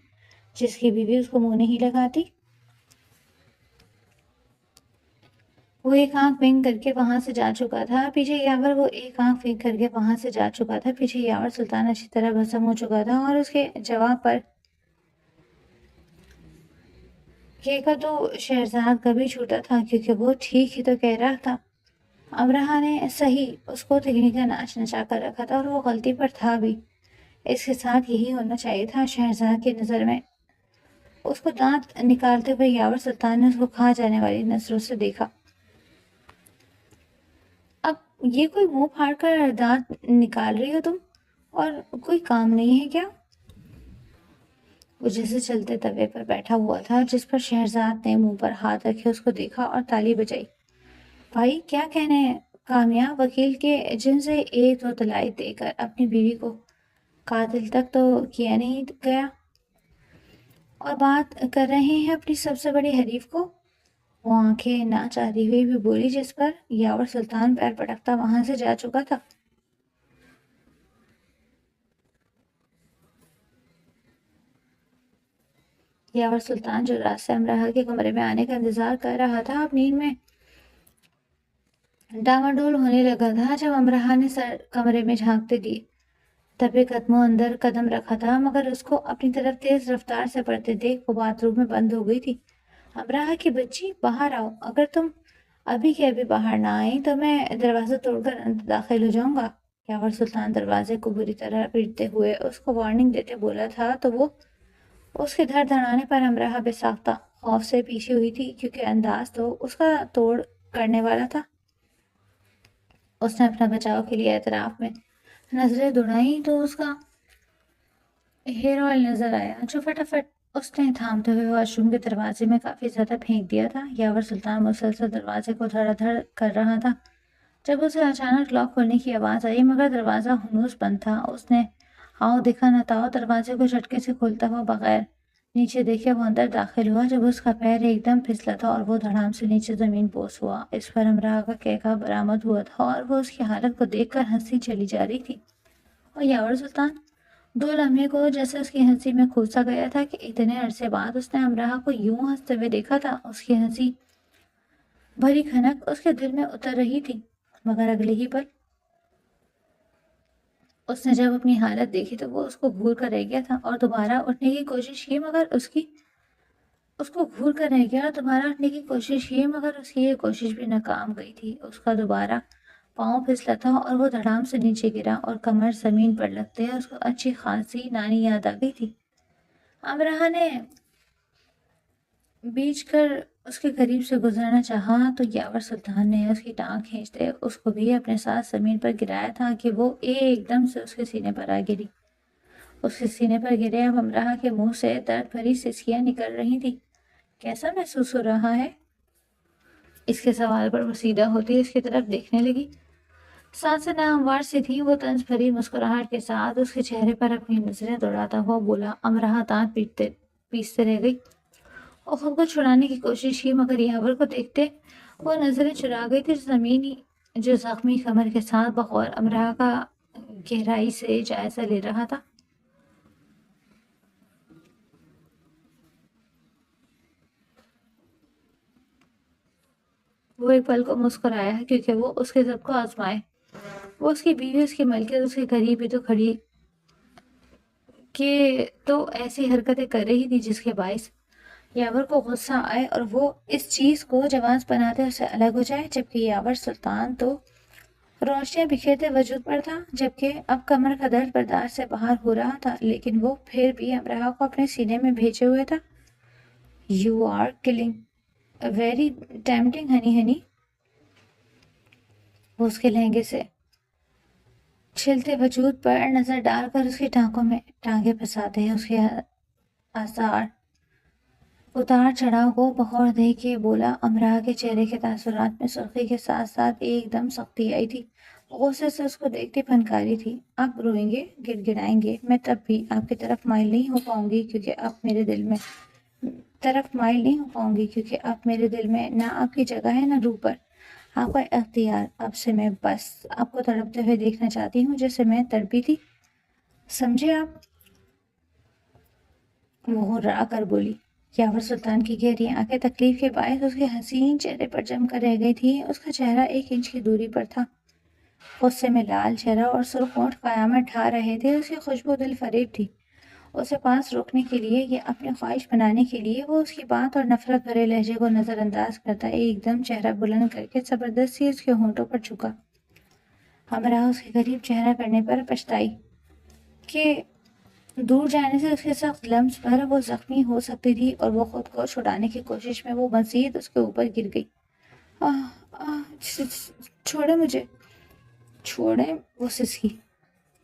جس کی بیوی اس کو منہ نہیں لگاتی۔ وہ ایک آنکھ بند کر کے وہاں سے جا چکا تھا پیچھے یاور وہ ایک آنکھ بند کر کے وہاں سے جا چکا تھا پیچھے یاور سلطان اچھی طرح بھسم ہو چکا تھا، اور اس کے جواب پر کہے تو شہزاد کا بھی چھوٹا تھا، کیونکہ وہ ٹھیک ہی تو کہہ رہا تھا۔ امرہ نے صحیح اس کو تکنی کا ناچ نچا کر رکھا تھا، اور وہ غلطی پر تھا بھی۔ اس کے ساتھ یہی ہونا چاہیے تھا۔ شہزاد کی نظر میں اس کو دانت نکالتے ہوئے یاور سلطان نے اس کو کھا جانے والی نظروں سے دیکھا۔ اب یہ کوئی منہ پھاڑ کر دانت نکال رہی ہو تم، اور کوئی کام نہیں ہے کیا؟ وہ جیسے چلتے توے پر بیٹھا ہوا تھا، جس پر شہزاد نے منہ پر ہاتھ رکھے اس کو دیکھا اور تالی بجائی۔ بھائی کیا کہنے ہیں؟ کامیاب وکیل کے جن سے ایک دو دلائی دے کر اپنی بیوی کو قاتل تک تو کیا نہیں گیا، اور بات کر رہے ہیں اپنی سب سے بڑی حریف کو؟ وہ آنکھیں نہ چاہتی ہوئی بھی بولی، جس پر یاور سلطان پیر پٹکتا وہاں سے جا چکا تھا۔ یاور سلطان جو رات سے امرہ کے کمرے میں آنے کا انتظار کر رہا تھا، اب نیند میں ڈاواڈول ہونے لگا تھا جب امرہ نے سر کمرے میں جھانکتے دیے دبے قدموں اندر قدم رکھا تھا، مگر اس کو اپنی طرف تیز رفتار سے بڑھتے دیکھ وہ باتھ روم میں بند ہو گئی تھی۔ امرہ کی بچی باہر آؤ، اگر تم ابھی کے ابھی باہر نہ آئی تو میں دروازہ توڑ کر اندر داخل ہو جاؤں گا۔ یاور سلطان دروازے کو بری طرح پیٹتے ہوئے اس کو وارننگ دیتے بولا تھا، تو وہ اس کے دھڑ دھڑانے پر امرہ بے ساختہ خوف سے پیچھے ہوئی تھی، کیونکہ انداز تو اس کا توڑ کرنے والا تھا۔ اس نے اپنا بچاؤ کے لیے اطراف میں نظریں دوڑائیں تو اس کا ہیئر آئل نظر آیا، جو فٹافٹ اس نے تھامتے ہوئے واش روم کے دروازے میں کافی زیادہ پھینک دیا تھا۔ یاور سلطان مسلسل دروازے کو دھڑا دھڑ کر رہا تھا جب اسے اچانک لاک کھولنے کی آواز آئی، مگر دروازہ ہنوز بند تھا۔ اس نے آؤ دیکھا نہ تاؤ دروازے کو جھٹکے سے کھولتا ہوا بغیر نیچے دیکھے وہ اندر داخل ہوا، جب اس کا پیر ایک دم پھسلا تھا اور وہ دھڑام سے نیچے زمین بوس ہوا۔ اس پر امرہ کا کہکا برآمد ہوا تھا، اور وہ اس کی حالت کو دیکھ کر ہنسی چلی جا رہی تھی، اور یاور سلطان دو لمحے کو جیسے اس کی ہنسی میں کھوسا گیا تھا کہ اتنے عرصے بعد اس نے امرہ کو یوں ہنستے ہوئے دیکھا تھا۔ اس کی ہنسی بھری کھنک اس کے دل میں اتر رہی تھی، مگر اگلے ہی پل اس نے جب اپنی حالت دیکھی تو وہ اس کو گھور کر رہ گیا تھا اور دوبارہ اٹھنے کی کوشش کی، مگر اس کو گھور کر رہ گیا اور دوبارہ اٹھنے کی کوشش کی، مگر اس کی یہ کوشش بھی ناکام گئی تھی۔ اس کا دوبارہ پاؤں پھسلا تھا اور وہ دھڑام سے نیچے گرا، اور کمر زمین پر لگتے اس کو اچھی خاصی نانی یاد آ گئی تھی۔ امرہ نے بیچ کر اس کے قریب سے گزرنا چاہا تو یاور سلطان نے اس کی ٹانگ کھینچتے اس کو بھی اپنے ساتھ زمین پر گرایا تھا کہ وہ ایک دم سے اس کے سینے پر آ گری۔ اس کے سینے پر گرے اب امرہ کے منہ سے درد بھری سسکیاں نکل رہی تھی۔ کیسا محسوس ہو رہا ہے؟ اس کے سوال پر وہ سیدھا ہوتی اس کی طرف دیکھنے لگی۔ سانسیں ناہموار سی تھیں۔ وہ طنز بھری مسکراہٹ کے ساتھ اس کے چہرے پر اپنی نظریں دوڑاتا ہوا بولا۔ امرہ دانت پیستے رہ گئی اور خود کو چھڑانے کی کوشش کی، مگر یاور کو دیکھتے وہ نظریں چرا گئی تھی، جو زخمی کمر کے ساتھ بغور امرہ کا گہرائی سے جائزہ لے رہا تھا۔ وہ ایک پل کو مسکرایا کیونکہ وہ اس کے ضبط کو آزمائے۔ وہ اس کی بیوی، اس کی ملکیت، اس کے قریب ہی تو کھڑی کہ تو ایسی حرکتیں کر رہی تھی جس کے باعث یاور کو غصہ آئے اور وہ اس چیز کو جواز بناتے اسے الگ ہو جائے، جبکہ یاور سلطان تو روشنیاں بکھیرتے وجود پر تھا، جبکہ اب کمر کا درد برداشت سے باہر ہو رہا تھا، لیکن وہ پھر بھی امرا کو اپنے سینے میں بھیجے ہوئے تھا۔ You are killing very tempting honey honey, وہ اس کے لہنگے سے چھلتے وجود پر نظر ڈال کر اس کی ٹانگوں میں ٹانگیں پھنساتے ہیں، اس کے آثار اتار چڑھاؤ کو بخور دے کے بولا۔ امراہ کے چہرے کے تاثرات میں سرخی کے ساتھ ساتھ ایک دم سختی آئی تھی، غصے سے اس کو دیکھتی پھنکاری تھی۔ آپ روئیں گے، گڑ گڑائیں گے، میں تب بھی آپ کی طرف مائل نہیں ہو پاؤں گی، کیونکہ آپ میرے دل میں نہ آپ کی جگہ ہے نہ روح پر آپ کا اختیار۔ اب سے میں بس آپ کو تڑپتے ہوئے دیکھنا چاہتی ہوں جیسے میں تڑپی تھی، سمجھے آپ؟ وہ ہرا کر بولی۔ یاور سلطان کی گہری آنکھیں تکلیف کے باعث اس کے حسین چہرے پر جم کر رہ گئی تھی، اس کا چہرہ 1 انچ کی دوری پر تھا، غصے میں لال چہرہ اور سرخ ہونٹ قیامت ڈھا رہے تھے، اس کی خوشبو دل فریب تھی۔ اسے پاس روکنے کے لیے یا اپنی خواہش بنانے کے لیے وہ اس کی بات اور نفرت بھرے لہجے کو نظر انداز کرتا ایک دم چہرہ بلند کر کے زبردستی اس کے ہونٹوں پر جھکا۔ امراہ اس کے قریب چہرہ کرنے پر پچھتائی کہ دور جانے سے اس کے سخت لمس پر وہ زخمی ہو سکتی تھی، اور وہ خود کو چھڑانے کی کوشش میں وہ مزید اس کے اوپر گر گئی۔ چھوڑے مجھے، چھوڑیں، وہ سسکی۔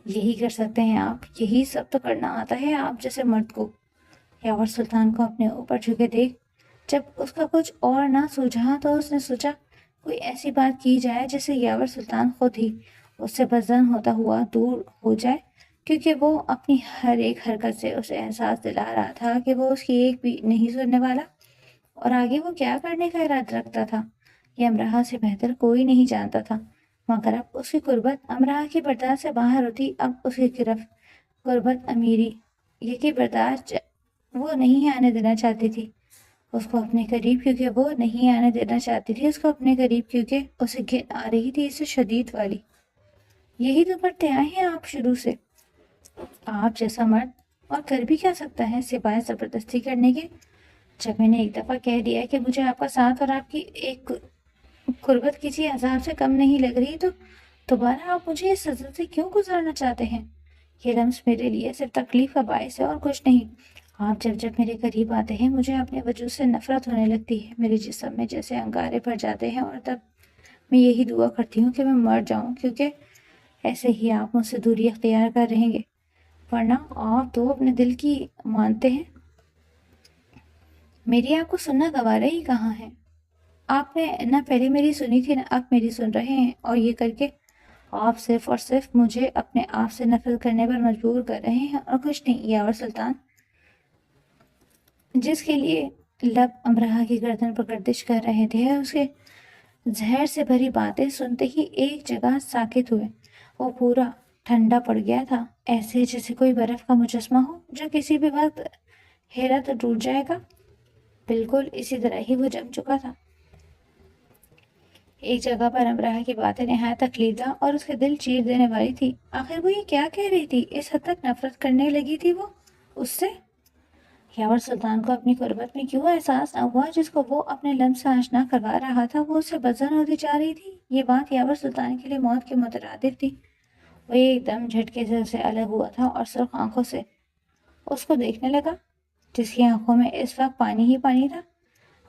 یہی کر سکتے ہیں آپ، یہی سب تو کرنا آتا ہے آپ جیسے مرد کو۔ یاور سلطان کو اپنے اوپر جھکے دیکھ جب اس کا کچھ اور نہ سوجھا تو اس نے سوچا کوئی ایسی بات کی جائے جس سے یاور سلطان خود ہی اس سے بدظن ہوتا ہوا دور ہو جائے، کیونکہ وہ اپنی ہر ایک حرکت سے اسے احساس دلا رہا تھا کہ وہ اس کی ایک بھی نہیں سننے والا، اور آگے وہ کیا کرنے کا ارادہ رکھتا تھا یہ امراہ سے بہتر کوئی نہیں جانتا تھا۔ مگر اب اس کی قربت امراہ کی برداشت سے باہر ہوتی، اب اس کی قربت امیری یہ کی برداشت وہ نہیں آنے دینا چاہتی تھی اس کو اپنے قریب، کیونکہ وہ نہیں آنے دینا چاہتی تھی اس کو اپنے قریب، کیونکہ اسے گھن آ رہی تھی اسے شدید والی۔ یہی تو کرتے آئے ہیں آپ شروع سے، آپ جیسا مرد اور کر بھی کیا سکتا ہے سوائے زبردستی کرنے کے؟ جب میں نے ایک دفعہ کہہ دیا کہ مجھے آپ کا ساتھ اور آپ کی ایک قربت کسی عذاب سے کم نہیں لگ رہی، تو دوبارہ آپ مجھے اس سزا سے کیوں گزارنا چاہتے ہیں؟ یہ لمس میرے لیے صرف تکلیف کا باعث ہے اور کچھ نہیں۔ آپ جب میرے قریب آتے ہیں مجھے اپنے وجود سے نفرت ہونے لگتی ہے، میرے جسم میں جیسے انگارے بھر جاتے ہیں، اور تب میں یہی دعا کرتی ہوں کہ میں مر جاؤں، کیونکہ ایسے ہی آپ مجھ سے دوری اختیار کر رہیں گے، ورنہ آپ تو اپنے دل کی مانتے ہیں، میری آپ کو سننا گوارا ہی کہاں ہے؟ آپ نے نہ پہلے میری سنی تھی نہ اب میری سن رہے ہیں، اور یہ کر کے آپ صرف اور صرف مجھے اپنے آپ سے نفرت کرنے پر مجبور کر رہے ہیں اور کچھ نہیں۔ یاور سلطان جس کے لیے لب امراہ کی گردن پر گردش کر رہے تھے، اس کے زہر سے بھری باتیں سنتے ہی ایک جگہ ساکت ہوئے۔ وہ پورا ٹھنڈا پڑ گیا تھا، ایسے جیسے کوئی برف کا مجسمہ ہو جو کسی بھی وقت ہلا تو ٹوٹ جائے گا۔ بالکل اسی طرح ہی وہ جم چکا تھا۔ ایک جگہ پر امراہ کی باتیں نہایت تکلیفدہ اور اس کے دل چیر دینے والی تھی۔ آخر وہ یہ کیا کہہ رہی تھی؟ اس حد تک نفرت کرنے لگی تھی وہ اس سے؟ یاور سلطان کو اپنی قربت میں کیوں احساس نہ ہوا جس کو وہ اپنے لمس سے آشنا کروا رہا تھا؟ وہ اس سے بدظن ہوتی جا رہی تھی۔ یہ بات یاور سلطان کے لیے موت کے مترادف تھی۔ وہ ایک دم جھٹکے سے اسے الگ ہوا تھا اور سرخ آنکھوں سے اس کو دیکھنے لگا، جس کی آنکھوں میں اس وقت پانی ہی پانی تھا۔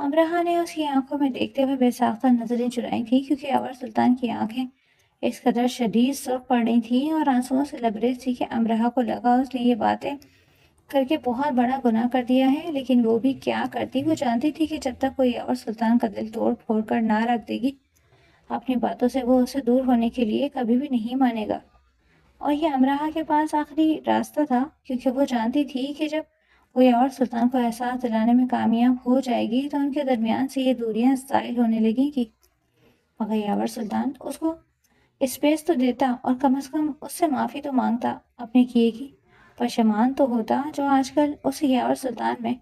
امراہ نے اس کی آنکھوں میں دیکھتے ہوئے بے ساختہ نظریں چرائی تھیں، کیونکہ یاور سلطان کی آنکھیں اس قدر شدید سرخ پڑ رہی تھیں اور آنسوؤں سے لبریز تھی کہ امراہ کو لگا اس نے یہ باتیں کر کے بہت بڑا گناہ کر دیا ہے، لیکن وہ بھی کیا کرتی؟ وہ جانتی تھی کہ جب تک کوئی یاور سلطان کا دل توڑ پھوڑ کر نہ رکھ دے گی اپنی باتوں سے، وہ اسے دور ہونے کے لیے کبھی بھی نہیں مانے گا۔ اور یہ امراہ کے پاس آخری راستہ تھا، کیونکہ وہ جانتی تھی کہ جب وہ یاور سلطان کو احساس دلانے میں کامیاب ہو جائے گی تو ان کے درمیان سے یہ دوریاں زائل ہونے لگیں گی۔ مگر یاور سلطان اس کو اسپیس تو دیتا اور کم از کم اس سے معافی تو مانگتا، اپنے کیے کی پشیمان تو ہوتا، جو آج کل اس یاور سلطان میں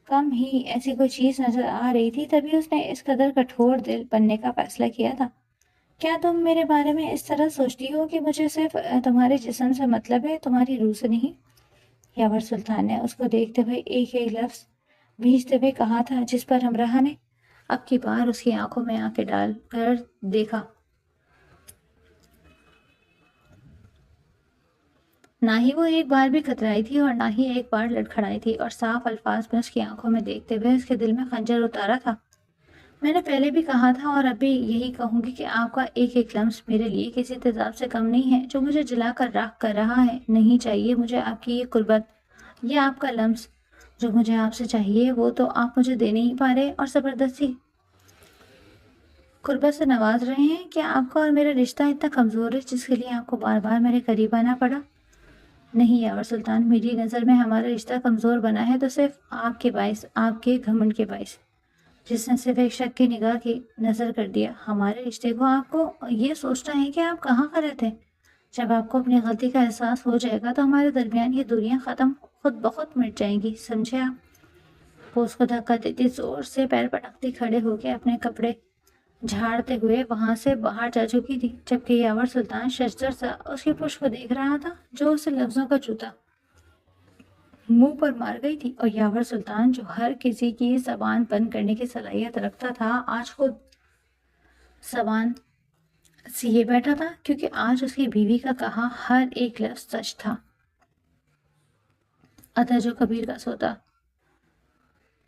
کم ہی ایسی کوئی چیز نظر آ رہی تھی، تبھی اس نے اس قدر کٹھور دل بننے کا فیصلہ کیا تھا۔ کیا تم میرے بارے میں اس طرح سوچتی ہو کہ مجھے صرف تمہارے جسم سے مطلب ہے، تمہاری روح سے نہیں؟ یاور سلطان نے اس کو دیکھتے ہوئے ایک ایک لفظ بھیجتے ہوئے کہا تھا، جس پر ہمراہ نے اب کی بار اس کی آنکھوں میں آنکھیں ڈال کر دیکھا۔ نہ ہی وہ ایک بار بھی کترائی تھی اور نہ ہی ایک بار لڑکھڑائی تھی، اور صاف الفاظ میں اس کی آنکھوں میں دیکھتے ہوئے اس کے دل میں خنجر اتارا تھا۔ میں نے پہلے بھی کہا تھا اور اب بھی یہی کہوں گی کہ آپ کا ایک ایک لمس میرے لیے کسی تیزاب سے کم نہیں ہے جو مجھے جلا کر راکھ کر رہا ہے۔ نہیں چاہیے مجھے آپ کی یہ قربت، یہ آپ کا لمس۔ جو مجھے آپ سے چاہیے وہ تو آپ مجھے دے نہیں پا رہے، اور زبردستی قربت سے نواز رہے ہیں۔ کیا آپ کا اور میرا رشتہ اتنا کمزور ہے جس کے لیے آپ کو بار بار میرے قریب آنا پڑا؟ نہیں یاور سلطان، میری نظر میں ہمارا رشتہ کمزور بنا ہے تو صرف آپ کے باعث، آپ کے گھمنڈ کے باعث، جس نے صرف ایک شک کی نگاہ کی نظر کر دیا ہمارے رشتے کو۔ آپ کو یہ سوچنا ہے کہ آپ کہاں غلط ہیں۔ جب آپ کو اپنی غلطی کا احساس ہو جائے گا تو ہمارے درمیان یہ دوریاں ختم خود بخود مٹ جائیں گی، سمجھے آپ؟ وہ اس کو دھکا دیتی زور سے پیر پٹکتی کھڑے ہو کے اپنے کپڑے جھاڑتے ہوئے وہاں سے باہر جا چکی تھی، جبکہ یاور سلطان ششدر سا اس کی پشت کو دیکھ رہا تھا جو اسے لفظوں کا جوتا منہ پر مار گئی تھی۔ اور یاور سلطان جو ہر کسی کی زبان بند کرنے کی صلاحیت رکھتا تھا، آج خود زبان سیے بیٹھا تھا، کیونکہ آج اس کی بیوی کا کہا ہر ایک لفظ سچ تھا۔ ادا جو کبیر کا سوتا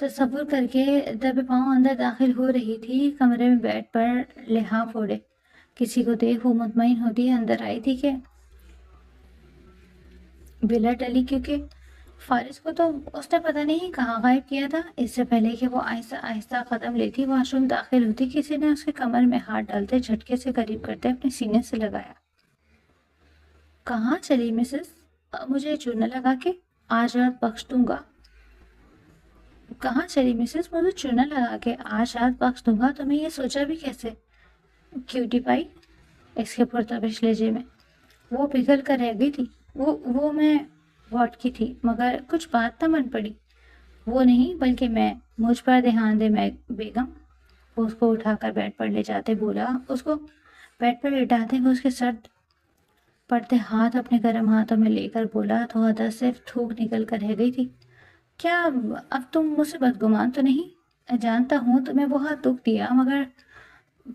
تصور کر کے دبے پاؤں اندر داخل ہو رہی تھی، کمرے میں بیٹھ پر لحاف اوڑھے کسی کو دیکھ وہ مطمئن ہوتی اندر آئی تھی کہ بلا ٹلی، کیونکہ فارس کو تو اس نے پتہ نہیں کہاں غائب کیا تھا۔ اس سے پہلے کہ وہ آہستہ آہستہ قدم لیتی واش روم داخل ہوتی، کسی نے اس کے کمر میں ہاتھ ڈالتے جھٹکے سے قریب کرتے اپنے سینے سے لگایا۔ کہاں چلی مسز؟ مجھے چونا لگا کے آج رات بخش دوں گا۔ کہاں چلی مسز؟ مجھے چونا لگا کے آج رات بخش دوں گا۔ تمہیں یہ سوچا بھی کیسے؟ کیوٹی پائی، اس کے پرتابش لہجے میں وہ پگھل کر رہ گئی تھی۔ وہ میں واٹ کی تھی، مگر کچھ بات نہ من پڑی۔ وہ نہیں بلکہ میں، مجھ پر دھیان دے میں بیگم۔ وہ اس کو اٹھا کر بیڈ پر لے جاتے بولا، اس کو بیڈ پر لٹاتے ہوئے اس کے سرد پڑتے ہاتھ اپنے گرم ہاتھوں میں لے کر بولا تو ادا صرف تھوک نکل کر رہ گئی تھی۔ کیا اب تم مجھ سے بدگمان تو نہیں؟ جانتا ہوں تمہیں بہت دکھ دیا، مگر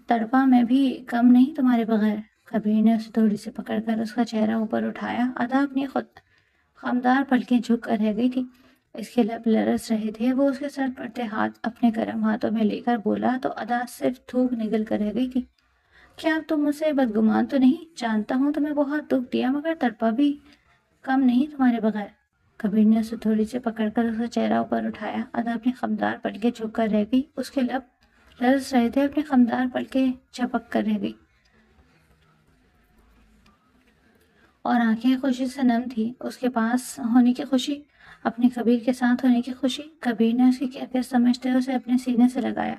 تڑپا میں بھی کم نہیں تمہارے بغیر۔ کبیر نے اسے تھوڑی سے پکڑ کر اس کا چہرہ اوپر اٹھایا۔ ادا اپنی خود خمدار پلکیں جھک کر رہ گئی تھی، اس کے لب لرز رہے تھے۔ وہ اس کے سر پڑتے ہاتھ اپنے گرم ہاتھوں میں لے کر بولا تو ادا صرف تھوک نگل کر رہ گئی تھی۔ کیا اب تم مجھ سے بدگمان تو نہیں؟ جانتا ہوں تمہیں بہت دکھ دیا، مگر تڑپا بھی کم نہیں تمہارے بغیر۔ کبیر نے اسے تھوڑی سی پکڑ کر اس کا چہرہ اوپر اٹھایا۔ ادا اپنی خمدار پلکیں جھک کر رہ گئی، اس کے لب لرز رہے تھے، اپنی خمدار پلکیں جھپک کر رہ گئی اور آنکھیں خوشی سے نم تھی۔ اس کے پاس ہونے کی خوشی، اپنے کبیر کے ساتھ ہونے کی خوشی۔ کبیر نے اس کی کیفیت سمجھتے ہوئے اسے اپنے سینے سے لگایا۔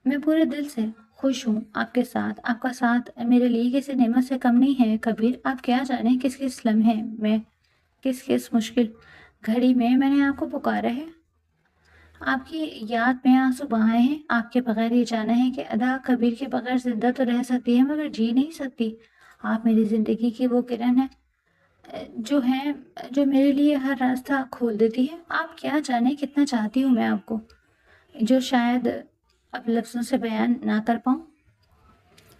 میں پورے دل سے خوش ہوں آپ کے ساتھ۔ آپ کا ساتھ میرے لیے کسی نعمت سے کم نہیں ہے کبیر۔ آپ کیا جانیں کس کس لمحے میں، کس کس مشکل گھڑی میں نے آپ کو پکارا ہے، آپ کی یاد میں آنسو بہائے ہیں۔ آپ کے بغیر یہ جانا ہے کہ ادا کبیر کے بغیر زندہ تو رہ سکتی ہے مگر جی نہیں سکتی۔ آپ میری زندگی کی وہ کرن ہے جو میرے لیے ہر راستہ کھول دیتی ہے۔ آپ کیا جانیں کتنا چاہتی ہوں میں آپ کو، جو شاید اب لفظوں سے بیان نہ کر پاؤں۔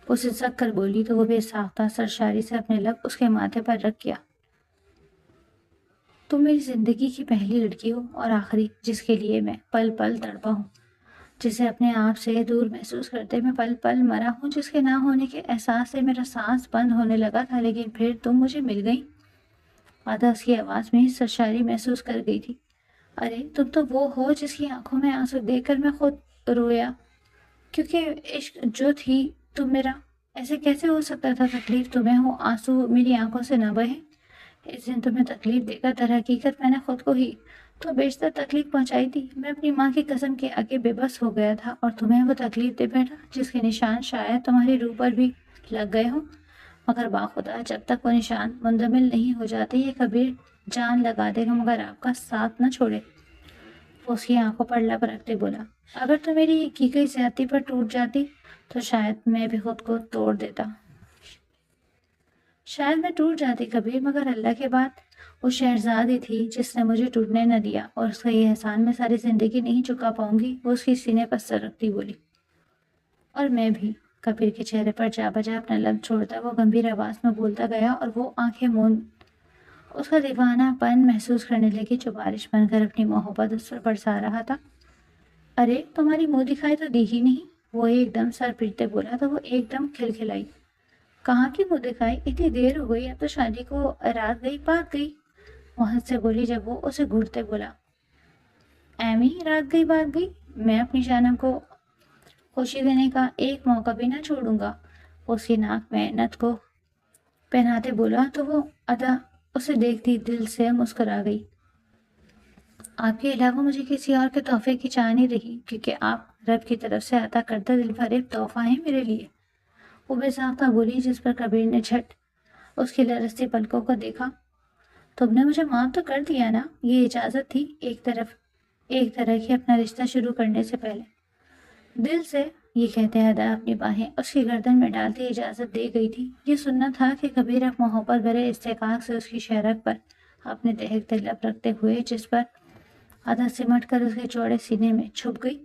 وہ سسک کر بولی تو وہ بے ساختہ سرشاری سے اپنے لب اس کے ماتھے پر رکھ کیا۔ تم میری زندگی کی پہلی لڑکی ہو اور آخری، جس کے لیے میں پل پل تڑپا ہوں، جسے اپنے آپ سے دور محسوس کرتے میں پل پل مرا ہوں، جس کے نہ ہونے کے احساس سے میرا سانس بند ہونے لگا تھا، لیکن پھر تم مجھے مل گئی۔ آدھا اس کی آواز میں ہی سرشاری محسوس کر گئی تھی۔ ارے تم تو وہ ہو جس کی آنکھوں میں آنسو دیکھ کر میں خود رویا، کیونکہ عشق جو تھی تم میرا۔ ایسے کیسے ہو سکتا تھا تکلیف تمہیں ہو، آنسو میری آنکھوں سے نہ بہے؟ اس دن تمہیں تکلیف دے کر در حقیقت میں نے خود کو ہی تو بیشتر تکلیف پہنچائی تھی۔ میں اپنی ماں کی قسم کے آگے بے بس ہو گیا تھا اور تمہیں وہ تکلیف دے بیٹھا جس کے نشان شاید تمہاری روح پر بھی لگ گئے ہوں، مگر باخدا جب تک وہ نشان مندمل نہیں ہو جاتے یہ کبیر جان لگا دے گا مگر آپ کا ساتھ نہ چھوڑے۔ وہ اس کی آنکھوں پر لب رکھتے بولا، اگر تو میری کی گئی زیادتی پر ٹوٹ جاتی تو شاید میں بھی خود کو توڑ دیتا، شاید میں ٹوٹ جاتی کبیر، مگر اللہ کے بعد وہ شہزادی تھی جس نے مجھے ٹوٹنے نہ دیا، اور اس کا یہ احسان میں ساری زندگی نہیں چکا پاؤں گی۔ وہ اس کی سینے پر سر رکھتی بولی۔ اور میں بھی۔ کبیر کے چہرے پر جا بجا اپنا لب چھوڑتا وہ گمبھیر آواز میں بولتا گیا، اور وہ آنکھیں موند اس کا دیوانہ پن محسوس کرنے لگی جو بارش بن کر اپنی محبت اس پر برسا رہا تھا۔ ارے تمہاری منہ دکھائی تو دی ہی نہیں، وہ ایک دم سر پیٹتے بولا تو وہ ایک دم کھلکھلائی۔ کہاں کی منہ دکھائی، اتنی دیر ہو گئی، اب تو شادی کو رات گئی بات گئی، وہ ہنس سے بولی جب وہ اسے گھورتے بولا۔ ایمی رات گئی بات گئی، میں اپنی جانم کو خوشی دینے کا ایک موقع بھی نہ چھوڑوں گا، اس کی ناک میں نت کو پہناتے بولا تو وہ ادا اسے دیکھتی دل سے مسکرا گئی۔ آپ کے علاوہ مجھے کسی اور کے تحفے کی چاہ نہیں رہی، کیونکہ آپ رب کی طرف سے عطا کردہ دل فریب تحفہ ہیں میرے لیے، وہ بے ساختہ بولی، جس پر کبیر نے جھٹ اس کی لرزتی پلکوں کو دیکھا۔ تم نے مجھے معاف تو کر دیا نا، یہ اجازت تھی ایک طرح کی اپنا رشتہ شروع کرنے سے پہلے۔ دل سے یہ کہتے ادا اپنی باہیں اس کی گردن میں ڈالتی اجازت دے گئی تھی۔ یہ سننا تھا کہ کبیر اب محبت بھرے استحقاق سے اس کی شہرک پر اپنے دہکتے لب رکھتے ہوئے، جس پر ادا سمٹ کر اس کے چوڑے سینے میں چھپ گئی،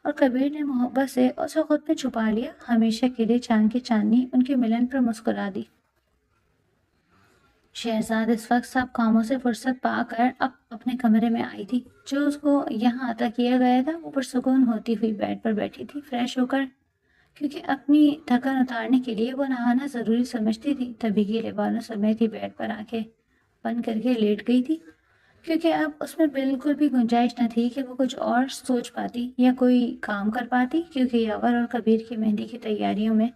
اور کبیر نے محبت سے اسے خود میں چھپا لیا، ہمیشہ کے لیے چاند کی چاندنی ان کے ملن پر مسکرا دی۔ شہزاد اس وقت سب کاموں سے فرصت پا کر اب اپنے کمرے میں آئی تھی جو اس کو یہاں عطا کیا گیا تھا۔ وہ پرسکون ہوتی ہوئی بیڈ پر بیٹھی تھی فریش ہو کر، کیونکہ اپنی تھکن اتارنے کے لیے وہ نہانا ضروری سمجھتی تھی۔ تبھی گیلے بالوں سمیت ہی بیڈ پر آنکھیں بند کر کے لیٹ گئی تھی، کیونکہ اب اس میں بالکل بھی گنجائش نہ تھی کہ وہ کچھ اور سوچ پاتی یا کوئی کام کر پاتی، کیونکہ یاور اور کبیر کی مہندی کی تیاریوں میں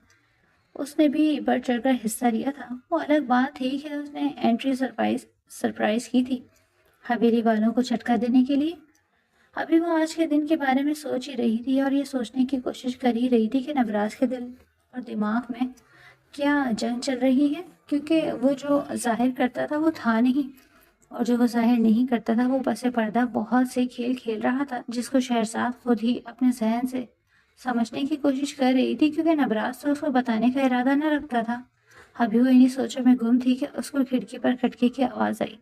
اس نے بھی بڑھ چڑھ کر حصہ لیا تھا۔ وہ الگ بات تھی کہ اس نے انٹری سرپرائز کی تھی حویلی والوں کو جھٹکا دینے کے لیے۔ ابھی وہ آج کے دن کے بارے میں سوچ ہی رہی تھی، اور یہ سوچنے کی کوشش کر ہی رہی تھی کہ نبراز کے دل اور دماغ میں کیا جنگ چل رہی ہے، کیونکہ وہ جو ظاہر کرتا تھا وہ تھا نہیں، اور جو وہ ظاہر نہیں کرتا تھا وہ پس پردہ بہت سے کھیل کھیل رہا تھا، جس کو شہرزاد خود ہی اپنے ذہن سے سمجھنے کی کوشش کر رہی تھی، کیونکہ نبراز تو اس کو بتانے کا ارادہ نہ رکھتا تھا۔ ابھی وہ انہی سوچوں میں گم تھی کہ اس کو کھڑکی پر کھٹکی کی آواز آئی۔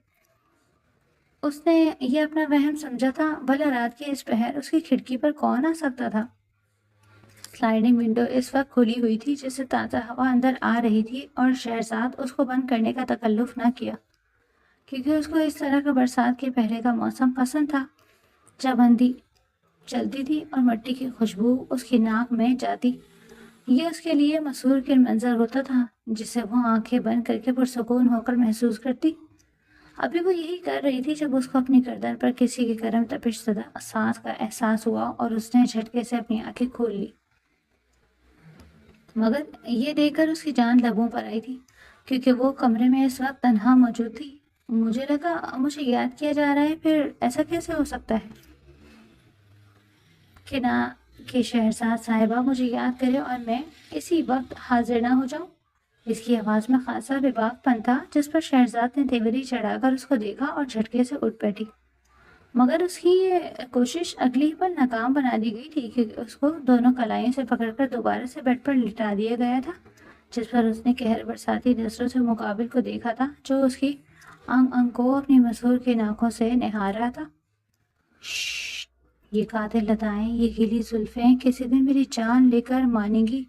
اس نے یہ اپنا وہم سمجھا تھا، بھلا رات کے اس پہر اس کی کھڑکی پر کون آ سکتا تھا؟ سلائیڈنگ ونڈو اس وقت کھلی ہوئی تھی، جس سے تازہ ہوا اندر آ رہی تھی، اور شہرزاد اس کو بند کرنے کا تکلف نہ کیا، کیونکہ اس کو اس طرح کا برسات کے پہلے کا موسم پسند تھا، جب اندھی چلتی تھی اور مٹی کی خوشبو اس کی ناک میں جاتی۔ یہ اس کے لیے مسحور کن منظر ہوتا تھا، جسے وہ آنکھیں بند کر کے پرسکون ہو کر محسوس کرتی۔ ابھی وہ یہی کر رہی تھی جب اس کو اپنی گردن پر کسی کی گرم تپش زدہ سانس کا احساس ہوا، اور اس نے جھٹکے سے اپنی آنکھیں کھول لی، مگر یہ دیکھ کر اس کی جان لبوں پر آئی تھی، کیونکہ وہ کمرے میں اس وقت تنہا موجود تھی۔ مجھے لگا مجھے یاد کیا جا رہا ہے، پھر ایسا کیسے ہو سکتا ہے کہ نہ کہ شہرزاد صاحبہ مجھے یاد کرے اور میں اسی وقت حاضر نہ ہو جاؤں؟ اس کی آواز میں خاصا بےباک پن تھا، جس پر شہرزاد نے تیوری چڑھا کر اس کو دیکھا اور جھٹکے سے اٹھ بیٹھی، مگر اس کی یہ کوشش اگلی پل ناکام بنا دی گئی تھی، کیونکہ اس کو دونوں کلائیوں سے پکڑ کر دوبارہ سے بیڈ پر لٹا دیا گیا تھا، جس پر اس نے قہر برساتی نظروں سے مقابل کو دیکھا تھا، جو اس کی انگ انگ کو اپنی مسحور کی آنکھوں سے نہار رہا تھا۔ شش، یہ قاتل لتائیں، یہ گیلی زلفیں کسی دن میری جان لے کر مانیں گی۔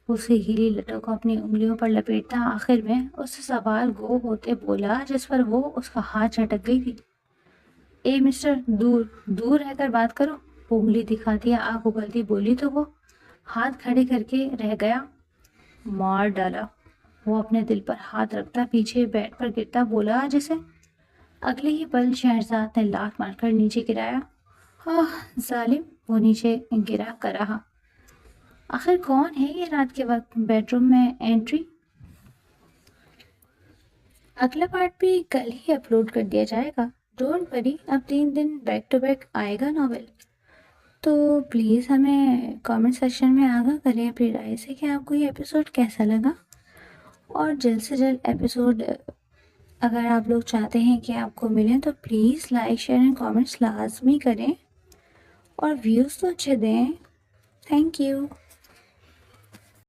اس کی گیلی لٹوں کو اپنی انگلیوں پر لپیٹتا آخر میں اس سے سوال گو ہوتے بولا، جس پر وہ اس کا ہاتھ جھٹک گئی تھی۔ اے مسٹر، دور دور رہ کر بات کرو، وہ انگلی دکھاتی آنکھ اگلتی بولی تو وہ ہاتھ کھڑے کر کے رہ گیا۔ مار ڈالا، وہ اپنے دل پر ہاتھ رکھتا پیچھے بیڈ پر گرتا بولا، جسے اگلے ہی پل شہرزاد نے لات مار کر نیچے گرایا۔ ظالم، وہ نیچے گرا کر رہا۔ آخر کون ہے یہ رات کے وقت بیڈ روم میں انٹری؟ اگلا پارٹ بھی کل ہی اپلوڈ کر دیا جائے گا، ڈونٹ وری، اب 3 دن بیک ٹو بیک آئے گا ناول۔ تو پلیز ہمیں کامنٹ سیکشن میں آگاہ کریں اپنی رائے سے کہ آپ کو یہ ایپیسوڈ کیسا لگا، اور جلد سے جلد ایپیسوڈ اگر آپ لوگ چاہتے ہیں کہ آپ کو ملیں تو please like share and comments لازمی کریں، اور ویوز تو اچھے دیں۔ Thank you.